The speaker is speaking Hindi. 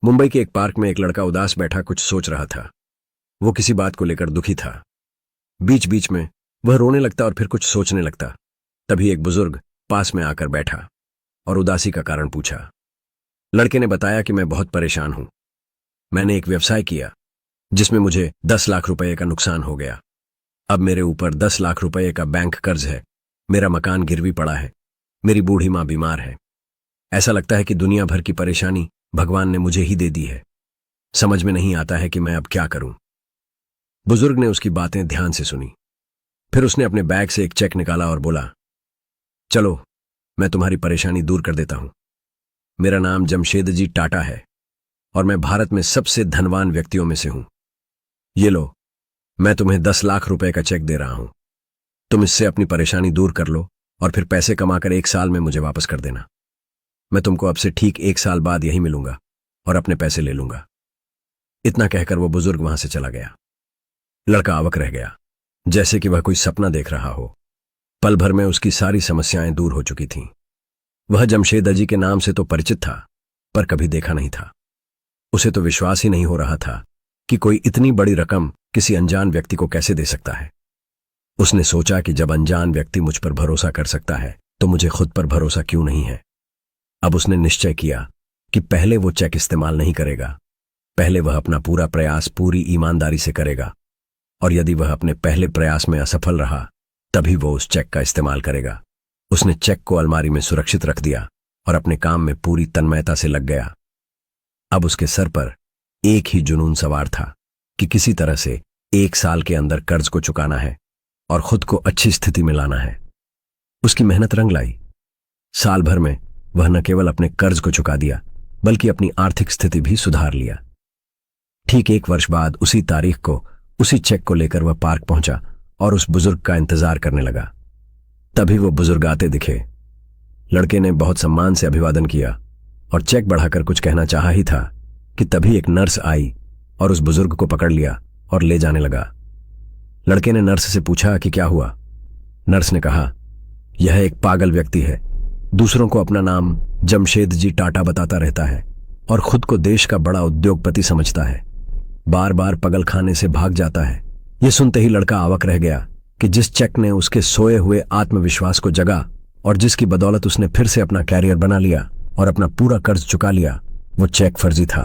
मुंबई के एक पार्क में एक लड़का उदास बैठा कुछ सोच रहा था। वो किसी बात को लेकर दुखी था। बीच बीच में वह रोने लगता और फिर कुछ सोचने लगता। तभी एक बुजुर्ग पास में आकर बैठा और उदासी का कारण पूछा। लड़के ने बताया कि मैं बहुत परेशान हूं। मैंने एक व्यवसाय किया जिसमें मुझे 10 लाख रुपए का नुकसान हो गया। अब मेरे ऊपर 10 लाख रुपए का बैंक कर्ज है। मेरा मकान गिरवी पड़ा है। मेरी बूढ़ी मां बीमार है। ऐसा लगता है कि दुनिया भर की परेशानी भगवान ने मुझे ही दे दी है। समझ में नहीं आता है कि मैं अब क्या करूं। बुजुर्ग ने उसकी बातें ध्यान से सुनी। फिर उसने अपने बैग से एक चेक निकाला और बोला, चलो मैं तुम्हारी परेशानी दूर कर देता हूं। मेरा नाम जमशेदजी टाटा है और मैं भारत में सबसे धनवान व्यक्तियों में से हूं। ये लो, मैं तुम्हें 10 लाख रुपए का चेक दे रहा हूं। तुम इससे अपनी परेशानी दूर कर लो और फिर पैसे कमाकर 1 साल में मुझे वापस कर देना। मैं तुमको अब से ठीक 1 साल बाद यहीं मिलूंगा और अपने पैसे ले लूंगा। इतना कहकर वो बुजुर्ग वहां से चला गया। लड़का अवक रह गया, जैसे कि वह कोई सपना देख रहा हो। पल भर में उसकी सारी समस्याएं दूर हो चुकी थीं। वह जमशेद अजी के नाम से तो परिचित था, पर कभी देखा नहीं था। उसे तो विश्वास ही नहीं हो रहा था कि कोई इतनी बड़ी रकम किसी अनजान व्यक्ति को कैसे दे सकता है। उसने सोचा कि जब अनजान व्यक्ति मुझ पर भरोसा कर सकता है तो मुझे खुद पर भरोसा क्यों नहीं है। अब उसने निश्चय किया कि पहले वो चेक इस्तेमाल नहीं करेगा। पहले वह अपना पूरा प्रयास पूरी ईमानदारी से करेगा और यदि वह अपने पहले प्रयास में असफल रहा तभी वो उस चेक का इस्तेमाल करेगा। उसने चेक को अलमारी में सुरक्षित रख दिया और अपने काम में पूरी तन्मयता से लग गया। अब उसके सर पर एक ही जुनून सवार था कि किसी तरह से 1 साल के अंदर कर्ज को चुकाना है और खुद को अच्छी स्थिति में लाना है। उसकी मेहनत रंग लाई। साल भर में वह न केवल अपने कर्ज को चुका दिया बल्कि अपनी आर्थिक स्थिति भी सुधार लिया। ठीक 1 वर्ष बाद उसी तारीख को उसी चेक को लेकर वह पार्क पहुंचा और उस बुजुर्ग का इंतजार करने लगा। तभी वो बुजुर्ग आते दिखे। लड़के ने बहुत सम्मान से अभिवादन किया और चेक बढ़ाकर कुछ कहना चाहा ही था कि तभी एक नर्स आई और उस बुजुर्ग को पकड़ लिया और ले जाने लगा। लड़के ने नर्स से पूछा कि क्या हुआ। नर्स ने कहा, यह एक पागल व्यक्ति है। दूसरों को अपना नाम जमशेदजी टाटा बताता रहता है और खुद को देश का बड़ा उद्योगपति समझता है। बार बार पगल खाने से भाग जाता है। यह सुनते ही लड़का अवाक रह गया कि जिस चेक ने उसके सोए हुए आत्मविश्वास को जगा और जिसकी बदौलत उसने फिर से अपना कैरियर बना लिया और अपना पूरा कर्ज चुका लिया, वो चेक फर्जी था।